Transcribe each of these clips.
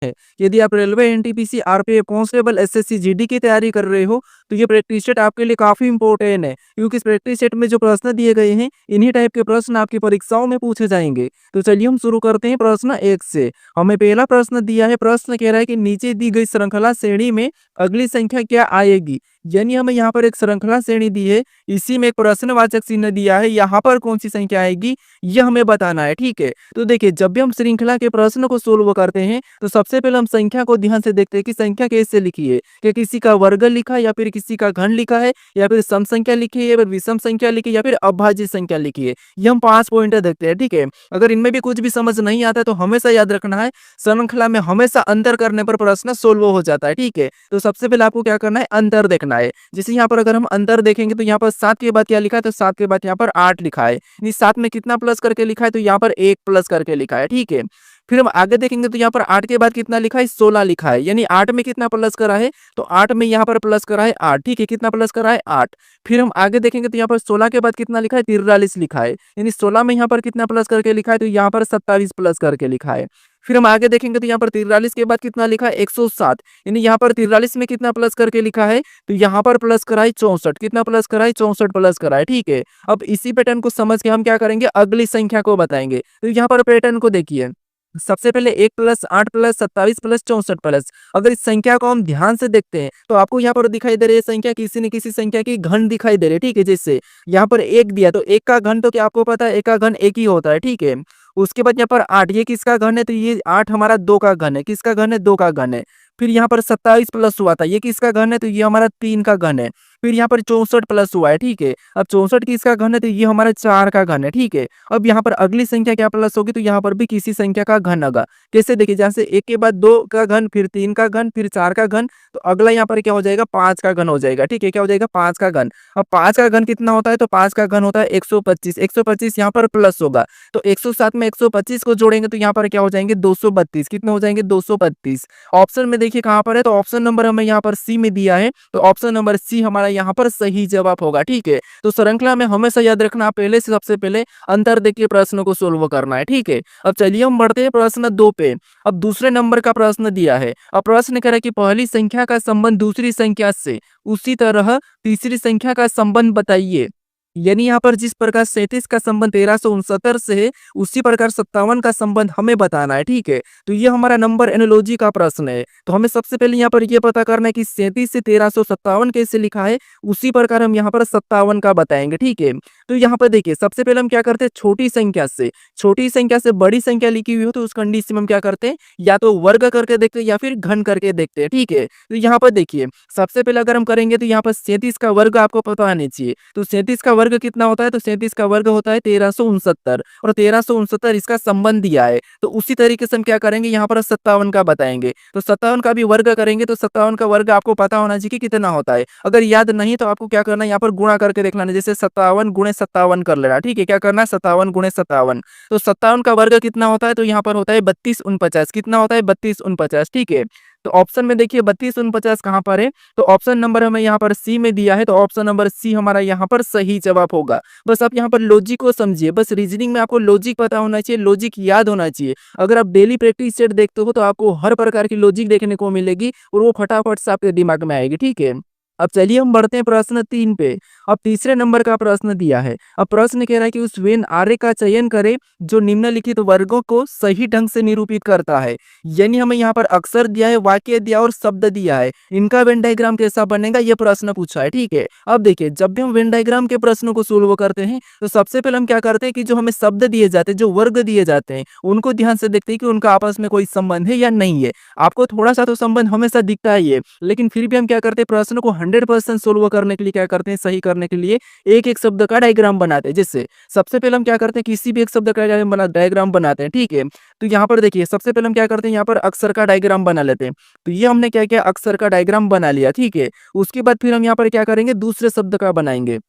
है। यदि आप railway, NTPC, RPF, constable, SSC, GD की तैयारी कर रहे हो, तो ये प्रैक्टिस सेट आपके लिए काफ़ी इंपॉर्टेंट है, क्योंकि इस प्रैक्टिस सेट में जो प्रश्न दिए गए हैं, इन्हीं टाइप के प्रश्न आपकी परीक्षाओं में पूछे जाएँगे। तो चलिए हम शुरू करते हैं प्रश्न 1 से। हमें पहला प्रश्न दिया है, प्रश्न कह रहा है कि नीचे दी गई श्रृंखला श्रेणी में अगली संख्या क्या आएगी? यानी हमें यहाँ पर एक श्रृंखला श्रेणी दी है, इसी में एक प्रश्नवाचक चिन्ह दिया है, यहाँ पर कौन-सी संख्या आएगी, ये हमें बताना है, ठीक है? तो देखिए, जब भी हम श्रृंखला के प्रश्न को सोल्व करते हैं, तो सबसे पहले हम संख्या को ध्यान से देखते हैं कि संख्या कैसे लिखी है। क्या किसी का वर्ग लिखा है, या फिर किसी का घन लिखा है, या फिर सम संख्या लिखी है, या फिर विषम संख्या लिखी है, या फिर अभाज्य संख्या लिखी है। ये हम 5 पॉइंटर देखते हैं, ठीक है? अगर इनमें भी कुछ भी समझ नहीं आता है, तो हमेशा याद रखना है, श्रृंखला में हमेशा अंतर करने पर प्रश्न सोल्व हो जाता है, ठीक है? तो सबसे पहले आपको क्या करना है, अंतर देखना है। जैसे यहाँ पर अगर हम अंतर देखेंगे, तो यहाँ पर 7 के बाद क्या लिखा है, तो 7 के बाद यहाँ पर 8 लिखा है। यानी 7 में कितना प्लस करके लिखा है, तो यहाँ पर 1 प्लस करके लिखा है, ठीक है? फिर हम आगे देखेंगे, तो यहाँ पर 8 के बाद कितना लिखा है, 16 लिखा है। यानी 8 में कितना प्लस करा है, तो 8 में यहाँ पर प्लस करा है 8, ठीक है? कितना प्लस करा है, 8। फिर हम आगे देखेंगे, तो यहाँ पर 16 के बाद कितना लिखा है, 43 लिखा है। यानी 16 में यहाँ पर कितना प्लस करके लिखा है, तो यहाँ पर 27 प्लस करके लिखा है। फिर हम आगे देखेंगे, तो यहाँ पर 43 के बाद कितना लिखा है, 107। यानी यहाँ पर 43 में कितना प्लस करके लिखा है, तो यहाँ पर प्लस करा है 64। कितना प्लस करा है, 64 प्लस करा है, ठीक है? अब इसी पैटर्न को समझ के हम क्या करेंगे, अगली संख्या को बताएंगे। तो यहाँ पर पैटर्न को देखिए, सबसे पहले 1 प्लस 8 प्लस 27 प्लस 64 प्लस। अगर इस संख्या को हम ध्यान से देखते हैं, तो आपको यहाँ पर दिखाई दे रही है संख्या, किसी न किसी संख्या की घन दिखाई दे रही है, ठीक है? जैसे यहाँ पर 1 दिया, तो 1 का घन तो क्या आपको पता है, 1 का घन 1 ही होता है, ठीक है? उसके बाद यहाँ पर 8, ये किसका घन है, तो ये 8 हमारा 2 का घन है। किसका घन है, 2 का घन है। फिर यहाँ पर 27 प्लस हुआ था, ये किसका घन है, तो ये हमारा 3 का घन है। फिर यहाँ पर 64 प्लस हुआ है, ठीक है? अब 64 किसका घन है, तो ये हमारा 4 का घन है, ठीक है? अब यहाँ पर अगली संख्या क्या प्लस होगी, तो यहाँ पर भी किसी संख्या का घन होगा। कैसे देखिए, जैसे 1 के बाद 2 का घन, फिर 3 का घन, फिर 4 का घन, तो अगला यहाँ पर क्या हो जाएगा, 5 का घन हो जाएगा, ठीक है? क्या हो जाएगा, 5 का घन। अब 5 का घन कितना होता है, तो 5 का घन होता है 125। 125 यहाँ पर प्लस होगा, तो 107 में 125 को जोड़ेंगे, तो यहाँ पर क्या हो जाएंगे, 232। कितने हो जाएंगे, 232। ऑप्शन में देखिए कहाँ पर है, तो ऑप्शन नंबर हमें यहाँ पर सी में दिया है, तो ऑप्शन नंबर सी हमारा यहाँ पर सही जवाब होगा, ठीक है? तो श्रृंखला में हमेशा याद रखना, पहले से सबसे पहले अंतर देख के प्रश्न को सोल्व करना है, ठीक है? अब चलिए हम बढ़ते हैं प्रश्न 2 पे। अब दूसरे नंबर का प्रश्न दिया है। अब प्रश्न कह रहा है कि पहली संख्या का संबंध दूसरी संख्या से, उसी तरह तीसरी संख्या का संबंध बताइए। यानी यहाँ पर जिस प्रकार 37 का संबंध 1369 से है, उसी प्रकार 57 का संबंध हमें बताना है, ठीक है? तो ये हमारा नंबर एनालॉजी का प्रश्न है। तो हमें सबसे पहले यहाँ पर ये पता करना है कि 37 से 1357 कैसे लिखा है, उसी प्रकार हम यहाँ पर 57 का बताएंगे, ठीक है? तो यहाँ पर देखिए, सबसे पहले हम क्या करते हैं, छोटी संख्या से बड़ी संख्या लिखी हुई हो, तो उस कंडीशन में हम क्या करते हैं, या तो वर्ग करके देखते हैं, या फिर घन करके देखते हैं, ठीक है? तो यहाँ पर देखिए, सबसे पहले अगर हम करेंगे, तो यहाँ पर 37 का वर्ग आपको पता आना चाहिए। तो 37 का वर्ग कितना होता है, तो 37 का वर्ग होता है 1369, और 1369 इसका संबंध दिया है। तो उसी तरीके से हम क्या करेंगे, यहाँ पर 57 का बताएंगे। तो 57 का भी वर्ग करेंगे, तो 57 का वर्ग आपको पता होना चाहिए कि कितना होता है। अगर याद नहीं, तो आपको क्या करना है, यहाँ पर गुणा करके देख लेना, जैसे 57 गुणे 57 कर लेना, ठीक है? क्या करना है, 57 गुणे 57। तो 57 का वर्ग कितना होता है, तो यहाँ पर होता है 32 49। कितना होता है, 32 49, ठीक है? तो ऑप्शन में देखिए 32 49 कहाँ पर है, तो ऑप्शन नंबर हमें यहाँ पर सी में दिया है, तो ऑप्शन नंबर सी हमारा यहाँ पर सही जवाब होगा। बस आप यहाँ पर लॉजिक को समझिए, बस रीजनिंग में आपको लॉजिक पता होना चाहिए, लॉजिक याद होना चाहिए। अगर आप डेली प्रैक्टिस सेट देखते हो, तो आपको हर प्रकार की लॉजिक देखने को मिलेगी, और वो फटाफट से आपके दिमाग में आएगी, ठीक है? अब चलिए हम बढ़ते हैं प्रश्न 3 पे। अब तीसरे नंबर का प्रश्न दिया है। अब प्रश्न कह रहा है कि उस वेन आर्य का चयन करें जो निम्नलिखित वर्गों को सही ढंग से निरूपित करता है। यानी हमें यहाँ पर अक्षर दिया है, वाक्य दिया और शब्द दिया है, इनका वेन डायग्राम कैसा बनेगा, ये प्रश्न पूछा है, ठीक है? अब देखिए, जब भी हम वेन डायग्राम के प्रश्नों को सोल्व करते हैं, तो सबसे पहले हम क्या करते हैं कि जो हमें शब्द दिए जाते हैं, जो वर्ग दिए जाते हैं, उनको ध्यान से देखते हैं कि उनका आपस में कोई संबंध है या नहीं है। आपको थोड़ा सा तो संबंध हमेशा दिखता ही है, लेकिन फिर भी हम क्या करते हैं, प्रश्न को 100% सोल्व करने के लिए क्या करते हैं, सही करने के लिए एक एक शब्द का डायग्राम बनाते हैं। जैसे सबसे पहले हम क्या करते हैं, किसी भी एक शब्द का डायग्राम बनाते हैं, ठीक है? तो यहाँ पर देखिए, सबसे पहले हम क्या करते हैं, यहाँ पर अक्षर का डायग्राम बना लेते हैं। तो ये हमने क्या किया, अक्षर का डायग्राम बना लिया, ठीक है? उसके बाद फिर हम यहाँ पर क्या करेंगे, दूसरे शब्द का बनाएंगे,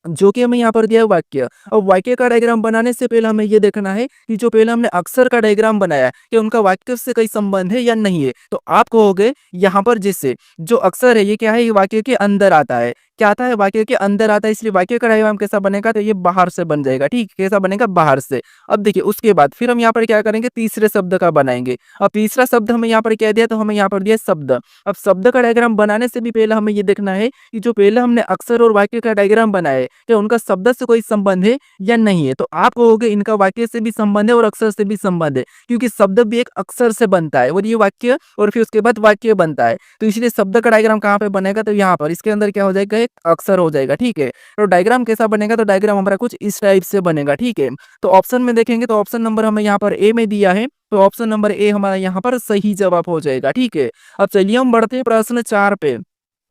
जो कि हमें यहाँ पर दिया है वाक्य। अब वाक्य का डायग्राम बनाने से पहले हमें ये देखना है कि जो पहले हमने अक्षर का डायग्राम बनाया, कि उनका वाक्य से कोई संबंध है या नहीं है। तो आप कहोगे यहाँ पर, जैसे जो अक्षर है, ये क्या है, ये वाक्य के अंदर आता है। क्या आता है, वाक्य के अंदर आता है, इसलिए वाक्य का डायग्राम कैसा बनेगा, तो ये बाहर से बन जाएगा। ठीक, कैसा बनेगा, बाहर से। अब देखिए उसके बाद फिर हम यहाँ पर क्या करेंगे, तीसरे शब्द का बनाएंगे। अब तीसरा शब्द हमें यहाँ पर क्या दिया, तो हमें यहाँ पर दिया शब्द। अब शब्द का डायग्राम बनाने से भी पहले हमें ये देखना है कि जो पहले हमने अक्षर और वाक्य का डायग्राम बनाया है, क्या उनका शब्द से कोई संबंध है या नहीं है। तो आप कहोगे इनका वाक्य से भी संबंध है और अक्षर से भी संबंध है, क्योंकि शब्द भी एक अक्षर से बनता है और ये वाक्य और फिर उसके बाद वाक्य बनता है। तो इसलिए शब्द का डायग्राम कहाँ पे बनेगा, तो यहाँ पर इसके अंदर क्या हो जाएगा, एक अक्षर हो जाएगा। ठीक है, तो डायग्राम कैसा बनेगा, तो डायग्राम हमारा कुछ इस टाइप से बनेगा। ठीक है, तो ऑप्शन में देखेंगे तो ऑप्शन नंबर हमें यहाँ पर ए में दिया है, तो ऑप्शन नंबर ए हमारा यहाँ पर सही जवाब हो जाएगा। ठीक है, अब चलिए हम बढ़ते हैं प्रश्न 4 पे।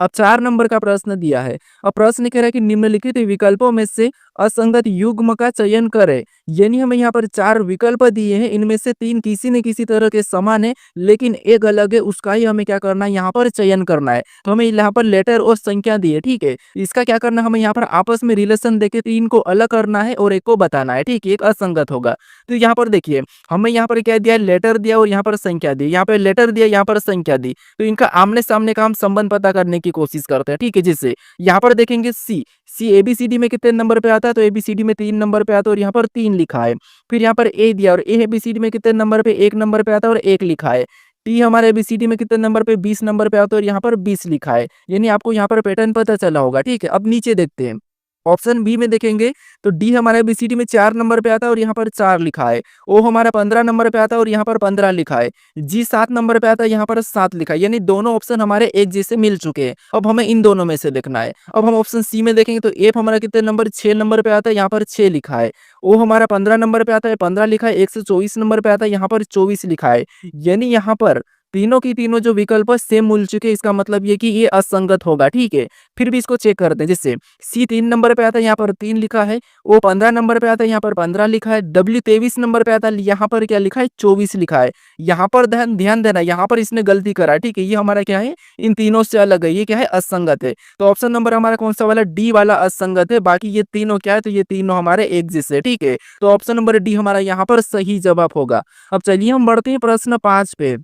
अब 4 नंबर का प्रश्न दिया है। अब प्रश्न कह रहा है कि निम्नलिखित विकल्पों में से असंगत युग्म का चयन करें। यानी हमें यहाँ पर 4 विकल्प दिए हैं, इनमें से 3 किसी न किसी तरह के समान है, लेकिन एक अलग है, उसका ही हमें क्या करना है, यहाँ पर चयन करना है। तो हमें यहाँ पर लेटर और संख्या दी है। ठीक है, इसका क्या करना है, हमें यहाँ पर आपस में रिलेशन देके 3 को अलग करना है और एक को बताना है। ठीक है, एक असंगत होगा। तो यहाँ पर देखिए हमें यहाँ पर क्या दिया, लेटर दिया और यहाँ पर संख्या दी। यहाँ पर लेटर दिया, यहाँ पर संख्या दी, तो इनका आमने सामने का हम संबंध पता करने की कोशिश करते हैं। ठीक है, जिससे यहाँ पर देखेंगे सी एबीसीडी में कितने नंबर पे आता है, तो एबीसीडी में 3 नंबर पे आता है और यहाँ पर 3 लिखा है। फिर यहाँ पर ए दिया और ए एबीसीडी में कितने नंबर पे, 1 नंबर पे आता है और 1 लिखा है। टी हमारे एबीसीडी में कितने नंबर पे, 20 नंबर पे आता है और यहाँ पर 20 लिखा है। यानी आपको यहाँ पर पैटर्न पता चला होगा। ठीक है, अब नीचे देखते हैं। ऑप्शन बी में देखेंगे तो डी हमारा एबीसीडी में 4 नंबर पे आता है और यहाँ पर 4 लिखा है। ओ हमारा 15 नंबर पे आता है और यहाँ पर 15 लिखा है। जी 7 नंबर पे आता है, यहाँ पर 7 लिखा है। यानी दोनों ऑप्शन हमारे एक जैसे मिल चुके हैं। अब हमें इन दोनों में से देखना है। अब हम ऑप्शन सी में देखेंगे तो एफ हमारा कितने नंबर, 6 नंबर पे आता है, यहाँ पर 6 लिखा है। ओ हमारा 15 नंबर पे आता है, 15 लिखा है। 124 नंबर पे आता है, यहाँ पर 24 लिखा है। यानी यहाँ पर तीनों की तीनों जो विकल्प सेम मिल चुके हैं, इसका मतलब ये कि ये असंगत होगा। ठीक है, फिर भी इसको चेक करते हैं। जैसे सी 3 नंबर पे आता है, यहाँ पर 3 लिखा है। ओ 15 नंबर पे आता है, यहाँ पर 15 लिखा है। डब्ल्यू 23 नंबर पे आता है, यहाँ पर क्या लिखा है, 24 लिखा है। यहाँ पर ध्यान ध्यान देना, यहाँ पर इसने गलती करा है। ठीक है, ये हमारा क्या है, इन तीनों से अलग है, ये क्या है, असंगत है। तो ऑप्शन नंबर हमारा कौन सा वाला, डी वाला असंगत है। बाकी ये तीनों क्या है, तो ये तीनों हमारे एक जैसे। ठीक है, तो ऑप्शन नंबर डी हमारा यहाँ पर सही जवाब होगा। अब चलिए हम बढ़ते हैं प्रश्न 5 पे।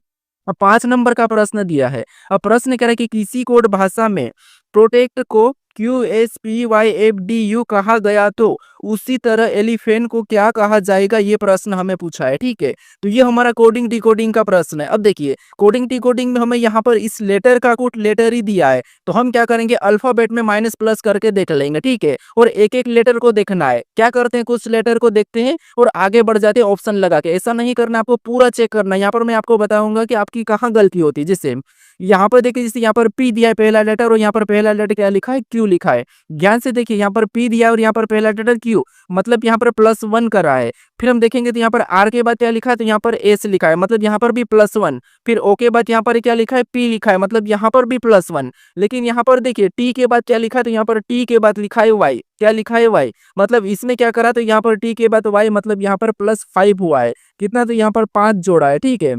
अब 5 नंबर का प्रश्न दिया है। अब प्रश्न कह रहा है कि किसी कोड भाषा में प्रोटेक्ट को QSPYFDU कहा गया, तो उसी तरह एलिफेंट को क्या कहा जाएगा, ये प्रश्न हमें पूछा है। ठीक है, तो ये हमारा कोडिंग डिकोडिंग का प्रश्न है। अब देखिए कोडिंग डिकोडिंग में हमें यहाँ पर इस लेटर का कोड लेटर ही दिया है, तो हम क्या करेंगे, अल्फाबेट में माइनस प्लस करके देख लेंगे। ठीक है, और एक एक लेटर को देखना है। क्या करते हैं, कुछ लेटर को देखते हैं और आगे बढ़ जाते हैं ऑप्शन लगा के। ऐसा नहीं करना, आपको पूरा चेक करना है। यहाँ पर मैं आपको बताऊंगा कि आपकी कहाँ गलती होती है। जैसे यहाँ पर देखिए, जैसे यहाँ पर पी दिया है पहला लेटर और यहाँ पर पहला लेटर क्या लिखा है, क्यू लिखा है। ध्यान से देखिए, यहाँ पर पी दिया है और यहाँ पर पहला लेटर क्यू, मतलब यहाँ पर +1 करा है। फिर हम देखेंगे तो यहाँ पर आर के बाद क्या लिखा है, तो यहाँ पर एस लिखा है, मतलब यहाँ पर भी +1। फिर ओ के बाद यहाँ पर क्या लिखा है, पी लिखा है, मतलब यहाँ पर भी +1। लेकिन यहाँ पर देखिए टी के बाद क्या लिखा है, तो यहाँ पर टी के बाद लिखा है वाई। क्या लिखा है, वाई। मतलब इसमें क्या करा, तो यहाँ पर टी के बाद वाई, मतलब यहाँ पर +5 हुआ है। कितना, तो यहाँ पर 5 जोड़ा है। ठीक है,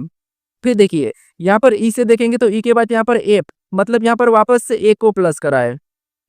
फिर देखिए यहाँ पर ई से देखेंगे तो ई के बाद यहाँ पर एफ, मतलब यहाँ पर वापस से एक को प्लस करा है।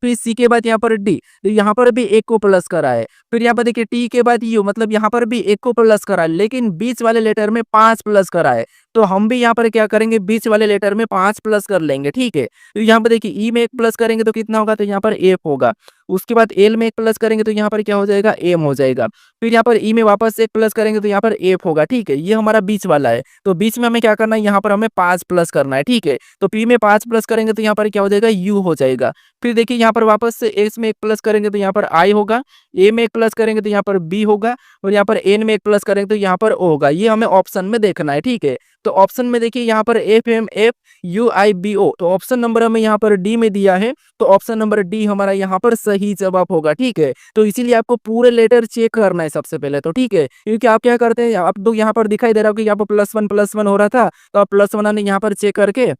फिर सी के बाद यहाँ पर डी, तो यहाँ पर भी एक को प्लस करा है। फिर यहाँ पर देखिए टी के बाद यू, मतलब यहाँ पर भी एक को प्लस करा है, लेकिन बीच वाले लेटर में 5 प्लस करा है। तो हम भी यहाँ पर क्या करेंगे, बीच वाले लेटर में 5 प्लस कर लेंगे। ठीक है, तो यहाँ पर देखिए ई में 1 प्लस करेंगे तो कितना होगा, तो यहाँ पर एफ होगा। उसके बाद एल में 1 प्लस करेंगे तो यहाँ पर क्या हो जाएगा, एम हो जाएगा। फिर यहाँ पर ई में वापस 1 प्लस करेंगे तो यहाँ पर एफ होगा। ठीक है, ये हमारा बीच वाला है। तो बीच में हमें क्या करना है, यहाँ पर हमें 5 प्लस करना है। ठीक है, तो पी में 5 प्लस करेंगे तो यहाँ पर क्या हो जाएगा, यू हो जाएगा। फिर देखिए यहाँ पर वापस से एस में 1 प्लस करेंगे तो यहाँ पर आई होगा। ए में 1 प्लस करेंगे तो यहाँ पर बी होगा। और यहाँ पर एन में 1 प्लस करेंगे तो यहाँ पर ओ होगा। ये हमें ऑप्शन में देखना है। ठीक है, तो ऑप्शन में देखिए यहाँ पर FMFUIBO, तो ऑप्शन नंबर हमें यहाँ पर डी में दिया है, तो ऑप्शन नंबर डी हमारा यहाँ पर सही जवाब होगा। ठीक है, तो इसीलिए आपको पूरे लेटर चेक करना है सबसे पहले तो। ठीक है, क्योंकि आप क्या करते हैं, आप तो यहाँ पर दिखाई दे रहा हो कि यहाँ पर +1 हो रहा था, तो आप +1 आने यहाँ पर चेक करके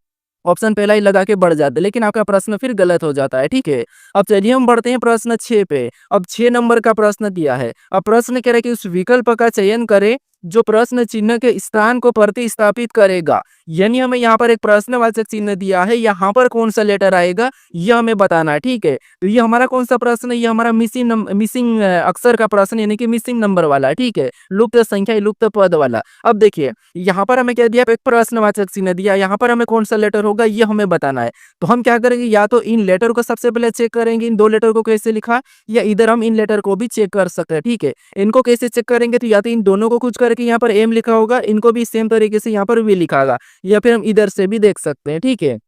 ऑप्शन पहला ही लगा के बढ़ जाते, लेकिन आपका प्रश्न फिर गलत हो जाता है। ठीक है, अब चलिए हम बढ़ते हैं प्रश्न 6 पे। अब 6 नंबर का प्रश्न दिया है। अब प्रश्न कह रहा है कि उस विकल्प का चयन करें जो प्रश्न चिन्ह के स्थान को प्रतिस्थापित करेगा। यानी हमें यहाँ पर एक प्रश्नवाचक चिन्ह दिया है, यहाँ पर कौन सा लेटर आएगा यह हमें बताना है, ठीक है। तो ये हमारा कौन सा प्रश्न है, ये हमारा मिसिंग अक्षर का प्रश्न यानी कि मिसिंग नंबर वाला, ठीक है, लुप्त संख्या लुप्त पद वाला। अब देखिए यहाँ पर हमें क्या दिया, एक प्रश्नवाचक चिन्ह दिया, यहाँ पर हमें कौन सा लेटर होगा ये हमें बताना है। तो हम क्या करेंगे, या तो इन लेटर को सबसे पहले चेक करेंगे, इन दो लेटर को कैसे लिखा, या इधर हम इन लेटर को भी चेक कर सकते हैं, ठीक है। इनको कैसे चेक करेंगे, तो या तो इन दोनों को कुछ करके यहाँ पर एम लिखा होगा, इनको भी सेम तरीके से यहाँ पर वी लिखा होगा, या फिर हम इधर से भी देख सकते हैं, ठीक है।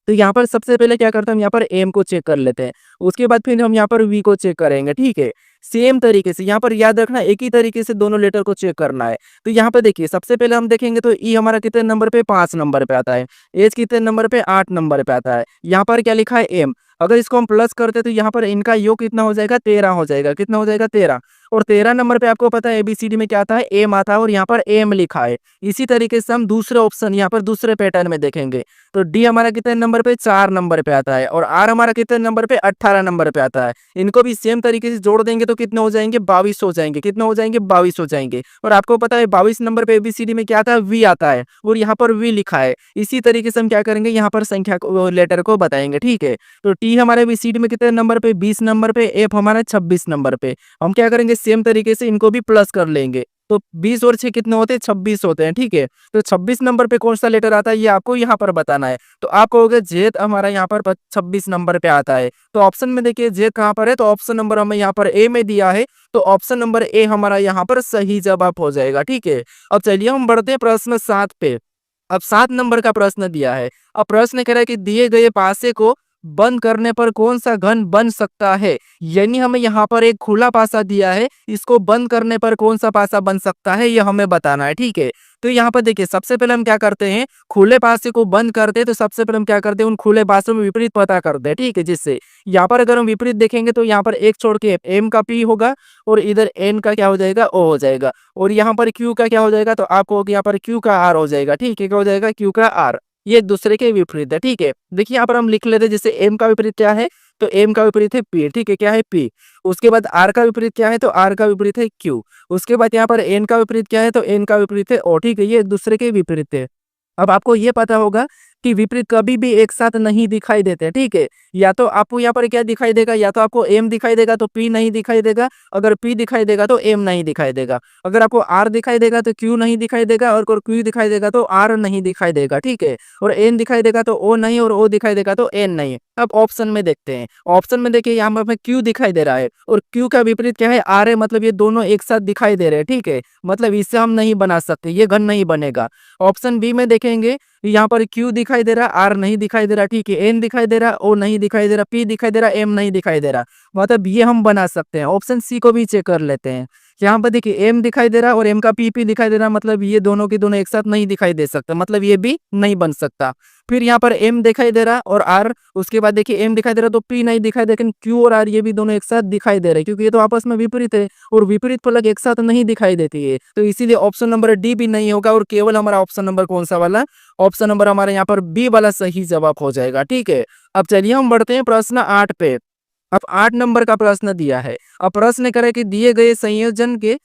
तो यहाँ पर सबसे पहले क्या करते हैं, हम यहाँ पर एम को चेक कर लेते हैं, उसके बाद फिर हम यहाँ पर वी को चेक करेंगे, ठीक है। सेम तरीके से यहाँ पर याद रखना, एक ही तरीके से दोनों लेटर को चेक करना है। तो यहाँ पर देखिए सबसे पहले हम देखेंगे तो ई हमारा कितने नंबर पे, 5 नंबर पे आता है, एच कितने नंबर पे, 8 नंबर पे आता है। यहाँ पर क्या लिखा है, एम। अगर इसको हम प्लस करते तो यहाँ पर इनका योग कितना हो जाएगा, 13 हो जाएगा। कितना हो जाएगा, 13। और 13 नंबर पे आपको पता है एबीसीडी में क्या आता है, एम आता है, और यहाँ पर एम लिखा है। इसी तरीके से हम दूसरे ऑप्शन यहाँ पर दूसरे पैटर्न में देखेंगे तो डी हमारा कितने नंबर पे, 4 नंबर पे आता है, और आर हमारा कितने नंबर पे, 18 नंबर पे आता है। इनको भी सेम तरीके से जोड़ देंगे तो कितने हो जाएंगे, 22 हो जाएंगे। कितने हो जाएंगे, 22 हो जाएंगे। और आपको पता है 22 नंबर पे एबीसीडी में क्या आता है, वी आता है, और यहाँ पर वी लिखा है। इसी तरीके से हम क्या करेंगे, यहाँ पर संख्या को, लेटर को बताएंगे, ठीक है। तो टी हमारे एबीसीडी में कितने नंबर पे, 20 नंबर पे, एफ हमारा 26 नंबर पे। हम क्या करेंगे, सेम तरीके से इनको भी प्लस कर लेंगे। तो 20 और 6 कितने होते हैं, 26 होते हैं, ठीक है। तो 26 नंबर पे कौन सा लेटर आता है ये आपको यहाँ पर बताना है। तो आप कहोगे जेड हमारा यहाँ पर 26 नंबर पे आता है। तो ऑप्शन में देखिए जेड कहाँ पर है, तो ऑप्शन नंबर हमें यहाँ पर ए में दिया है, तो ऑप्शन नंबर ए हमारा यहाँ पर सही जवाब हो जाएगा, ठीक है। अब चलिए हम बढ़ते हैं प्रश्न 7 पे। अब 7 नंबर का प्रश्न दिया है। अब प्रश्न कह रहा है कि दिए गए पासे को बंद करने पर कौन सा घन बन सकता है। यानी हमें यहाँ पर एक खुला पासा दिया है, इसको बंद करने पर कौन सा पासा बन सकता है ये हमें बताना है, ठीक है। तो यहाँ पर देखिए सबसे पहले हम क्या करते हैं, खुले पासे को बंद करते हैं तो सबसे पहले हम क्या करते हैं, उन खुले पासों में विपरीत पता करते हैं, ठीक है। जिससे यहाँ पर अगर हम विपरीत देखेंगे तो यहाँ पर एक छोड़ के एम का पी होगा, और इधर एन का क्या हो जाएगा, ओ हो जाएगा, और यहाँ पर क्यू का क्या हो जाएगा, तो आपको यहाँ पर क्यू का आर हो जाएगा, ठीक है। क्या हो जाएगा, क्यू का आर। ये एक दूसरे के विपरीत है, ठीक है। देखिए यहाँ पर हम लिख लेते हैं, जैसे एम का विपरीत क्या है, तो एम का विपरीत है पी, ठीक है, क्या है पी। उसके बाद आर का विपरीत क्या है, तो आर का विपरीत है क्यू। उसके बाद यहाँ पर एन का विपरीत क्या है, तो एन का विपरीत है ओ, ठीक है। ये एक दूसरे के विपरीत है। अब आपको ये पता होगा कि विपरीत कभी भी एक साथ नहीं दिखाई देते, ठीक है। या तो आपको यहाँ पर क्या दिखाई देगा, या तो आपको एम दिखाई देगा तो पी नहीं दिखाई देगा, अगर पी दिखाई देगा तो एम नहीं दिखाई देगा, अगर आपको आर दिखाई देगा तो क्यू नहीं दिखाई देगा, और क्यू दिखाई देगा तो आर नहीं दिखाई देगा, ठीक है। और एन दिखाई देगा तो ओ नहीं, और ओ दिखाई देगा तो एन नहीं। अब ऑप्शन में देखते हैं। ऑप्शन में देखिए यहाँ पर क्यू दिखाई दे रहा है, और क्यू का विपरीत क्या है, आर है, मतलब ये दोनों एक साथ दिखाई दे रहे हैं, ठीक है। मतलब इससे हम नहीं बना सकते, ये घन नहीं बनेगा। ऑप्शन बी में देखेंगे, यहाँ पर क्यू दिखाई दे रहा, आर नहीं दिखाई दे रहा, ठीक है, एन दिखाई दे रहा, ओ नहीं दिखाई दे रहा, पी दिखाई दे रहा, एम नहीं दिखाई दे रहा, मतलब ये हम बना सकते हैं। ऑप्शन सी को भी चेक कर लेते हैं। यहाँ पर देखिए एम दिखाई दे रहा और एम का पी दिखाई दे रहा, मतलब ये दोनों के दोनों एक साथ नहीं दिखाई दे सकता, मतलब ये भी नहीं बन सकता। फिर यहाँ पर एम दिखाई दे रहा और आर, उसके बाद देखिए एम दिखाई दे रहा तो पी नहीं दिखाई दे, लेकिन क्यू और आर ये भी दोनों एक साथ दिखाई दे रहे हैं, क्योंकि ये तो आपस में विपरीत है, और विपरीत फलक एक साथ नहीं दिखाई देती है। तो इसीलिए ऑप्शन नंबर डी भी नहीं होगा, और केवल हमारा ऑप्शन नंबर कौन सा वाला, ऑप्शन नंबर हमारे यहाँ पर बी वाला सही जवाब हो जाएगा, ठीक है। अब चलिए हम बढ़ते हैं प्रश्न 8 पे। अब 8 नंबर का प्रश्न दिया है। अब प्रश्न करे कि दिए गए संयोजन के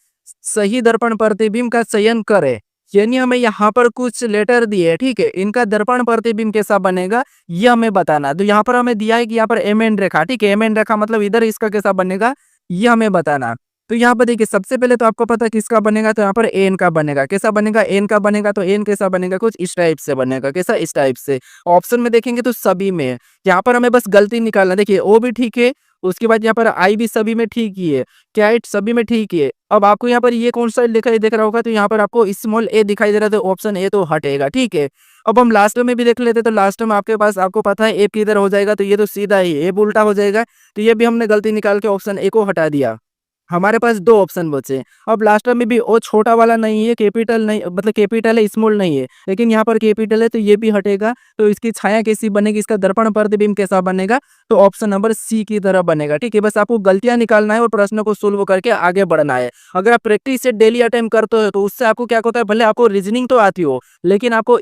सही दर्पण प्रतिबिंब का चयन करे। यानी हमें यहाँ पर कुछ लेटर दिए, ठीक है, इनका दर्पण प्रतिबिंब कैसा बनेगा ये हमें बताना। तो यहाँ पर हमें दिया है कि यहाँ पर एम एन रेखा, ठीक है, एम एन रेखा मतलब इधर इसका कैसा बनेगा ये हमें बताना। तो यहाँ पर देखिए सबसे पहले तो आपको पता है किसका बनेगा, तो यहाँ पर एन का बनेगा। कैसा बनेगा, एन का बनेगा। तो एन कैसा बनेगा, कुछ इस टाइप से बनेगा। कैसा, इस टाइप से। ऑप्शन में देखेंगे तो सभी में है। यहाँ पर हमें बस गलती निकालना, देखिए ओ भी ठीक है, उसके बाद यहाँ पर आई भी सभी में ठीक ही है, क्या है, सभी में ठीक ही है। अब आपको यहाँ पर ये कौन सा दिखाई देख रहा होगा, तो यहाँ पर आपको स्मॉल ए दिखाई दे रहा है, तो ऑप्शन ए तो हटेगा, ठीक है। अब हम लास्ट में भी देख लेते, तो लास्ट में आपके पास आपको पता है ए किधर हो जाएगा, तो ये तो सीधा ही ए उल्टा हो जाएगा। तो ये भी हमने गलती निकाल के ऑप्शन ए को हटा दिया। हमारे पास 2 ऑप्शन बचे। अब लास्ट में भी ओ छोटा वाला नहीं है, कैपिटल नहीं, मतलब कैपिटल है, स्मॉल नहीं है, लेकिन यहाँ पर कैपिटल है, तो ये भी हटेगा। तो इसकी छाया कैसी बनेगी, इसका दर्पण प्रतिबिंब कैसा बनेगा, तो ऑप्शन नंबर सी की तरह बनेगा, ठीक है। बस आपको गलतियां निकालना है और प्रश्न को सोल्व करके आगे बढ़ना है। अगर आप प्रैक्टिस से डेली अटेम्प्ट करते हो तो उससे आपको क्या होता है, भले आपको रीजनिंग तो आती हो, लेकिन आपको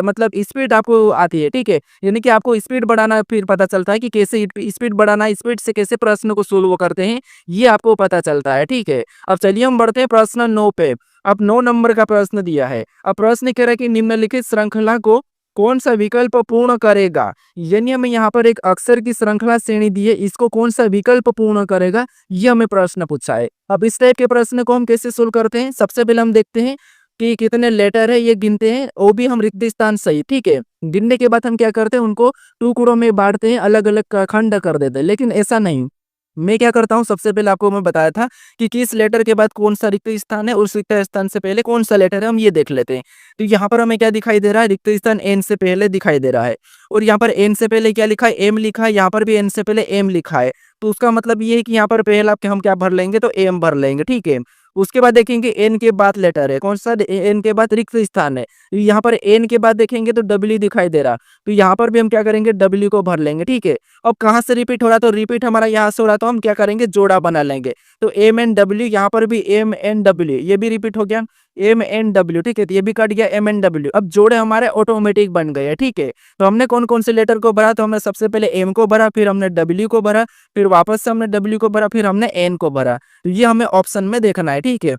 मतलब स्पीड आपको आती है, ठीक है। यानी कि आपको स्पीड बढ़ाना, फिर पता चलता है कि कैसे स्पीड बढ़ाना, स्पीड से कैसे प्रश्न को सोल्व करते हैं, ये आपको पता चलता है, ठीक है। अब चलिए हम बढ़ते हैं प्रश्न 9 पे। अब 9 नंबर का प्रश्न दिया है। अब प्रश्न कह रहा है कि निम्नलिखित श्रृंखला को कौन-सा विकल्प पूर्ण करेगा? यानी हमें यहाँ पर एक अक्षर की श्रृंखला श्रेणी दी है, इसको कौन-सा विकल्प पूर्ण करेगा, ये हमें प्रश्न पूछा है। अब इस टाइप के प्रश्न को हम कैसे सोल्व करते हैं? सबसे पहले हम देखते हैं कि कितने लेटर है, ये गिनते हैं, वो भी हम रिक्त स्थान सहित, ठीक है। गिनने के बाद हम क्या करते हैं, उनको टुकड़ों में बाँटते हैं, अलग-अलग खंड कर देते हैं, लेकिन ऐसा नहीं। मैं क्या करता हूँ, सबसे पहले आपको मैं बताया था कि किस लेटर के बाद कौन-सा रिक्त स्थान है, उस रिक्त स्थान से पहले कौन-सा लेटर है, हम ये देख लेते हैं। तो यहाँ पर हमें क्या दिखाई दे रहा है, रिक्त स्थान एन से पहले दिखाई दे रहा है और यहाँ पर एन से पहले क्या लिखा है, एम लिखा है, यहाँ पर भी एन से पहले एम लिखा है। तो उसका मतलब ये है कि यहाँ पर पहला हम क्या भर लेंगे, तो एम भर लेंगे, ठीक है। उसके बाद देखेंगे एन के बाद लेटर है, कौन-सा एन के बाद रिक्त स्थान है। तो यहाँ पर एन के बाद देखेंगे तो डब्ल्यू दिखाई दे रहा, तो यहाँ पर भी हम क्या करेंगे, डब्ल्यू को भर लेंगे, ठीक है। अब कहाँ से रिपीट हो रहा, तो रिपीट हमारा यहाँ से हो रहा, तो हम क्या करेंगे, जोड़ा बना लेंगे। तो एम एन डब्ल्यू, यहाँ पर भी एम एन डब्ल्यू, ये भी रिपीट हो गया, एम एन डब्ल्यू, ठीक है। तो ये भी कट गया, एम एन डब्ल्यू। अब जोड़े हमारे ऑटोमेटिक बन गए, ठीक है। तो हमने कौन कौन से लेटर को भरा, तो हमने सबसे पहले एम को भरा, फिर हमने डब्ल्यू को भरा, फिर वापस से हमने डब्ल्यू को भरा, फिर हमने एन को भरा। तो ये हमें ऑप्शन में देखना है, ठीक है।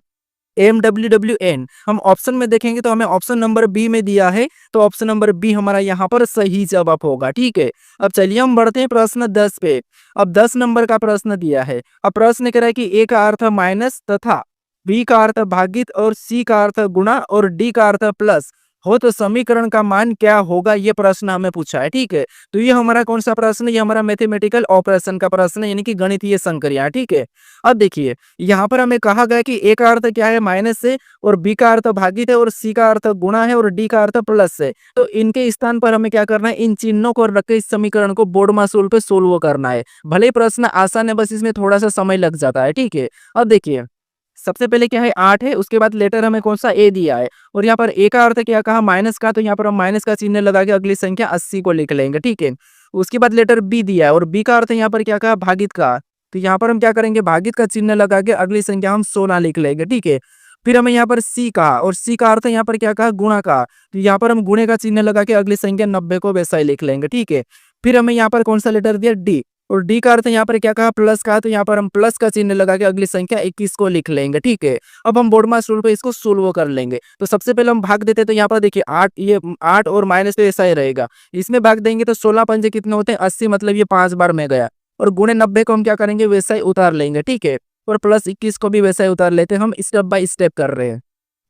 एम डब्ल्यू डब्ल्यू एन हम ऑप्शन में देखेंगे तो हमें ऑप्शन नंबर बी में दिया है, तो ऑप्शन नंबर बी हमारा यहाँ पर सही जवाब होगा, ठीक है। अब चलिए हम बढ़ते हैं प्रश्न 10 पे। अब 10 नंबर का प्रश्न दिया है। अब प्रश्न कह रहा है कि ए का अर्थ माइनस तथा बी का अर्थ भागित और सी का अर्थ गुणा और डी का अर्थ प्लस हो तो समीकरण का मान क्या होगा, ये प्रश्न हमें पूछा है, ठीक है। तो ये हमारा कौन सा प्रश्न, ये हमारा मैथमेटिकल ऑपरेशन का प्रश्न है, यानी कि गणितीय संक्रिया, ठीक है। अब देखिए यहाँ पर हमें कहा गया कि ए का अर्थ क्या है, माइनस से, और बी का अर्थ भागित है, और सी का अर्थ गुणा है, और डी का अर्थ प्लस है। तो इनके स्थान पर हमें क्या करना है, इन चिन्हों को रख के इस समीकरण को बोर्ड मासूल पे सोल्व करना है। भले ही प्रश्न आसान है, बस इसमें थोड़ा सा समय लग जाता है, ठीक है। अब देखिए सबसे पहले क्या है, 8 है, उसके बाद लेटर हमें कौन सा ए दिया है, और यहाँ पर ए का अर्थ क्या कहा, माइनस का, तो यहाँ पर हम माइनस का चिन्ह लगा के अगली संख्या 80 को लिख लेंगे, ठीक है। उसके बाद लेटर बी दिया है और बी का अर्थ यहाँ पर क्या कहा, भागित का, तो यहाँ पर हम क्या करेंगे, भागित का चिन्ह लगा के अगली संख्या हम 16 लिख लेंगे, ठीक है। फिर हमें यहाँ पर सी कहा और सी का अर्थ यहाँ पर क्या कहा, गुणा का, तो यहाँ पर हम गुणे का चिन्ह लगा के अगली संख्या 90 को वैसा ही लिख लेंगे, ठीक है। फिर हमें यहाँ पर कौन सा लेटर दिया, डी, और डी का अर्थ यहाँ पर क्या कहा, प्लस का, तो यहाँ पर हम प्लस का चिन्ह लगा के अगली संख्या 21 को लिख लेंगे, ठीक है। अब हम बोर्ड मास रूल पे इसको सोल्व कर लेंगे। तो सबसे पहले हम भाग देते हैं, तो यहाँ पर देखिए 8, ये 8 और माइनस तो ऐसा ही रहेगा, इसमें भाग देंगे तो 16 पंजे कितने होते हैं, 80, मतलब ये 5 बार में गया, और गुणे 90 को हम क्या करेंगे, वैसा ही उतार लेंगे, ठीक है। और प्लस 21 को भी वैसा ही उतार लेते हैं, हम स्टेप बाय स्टेप कर रहे हैं।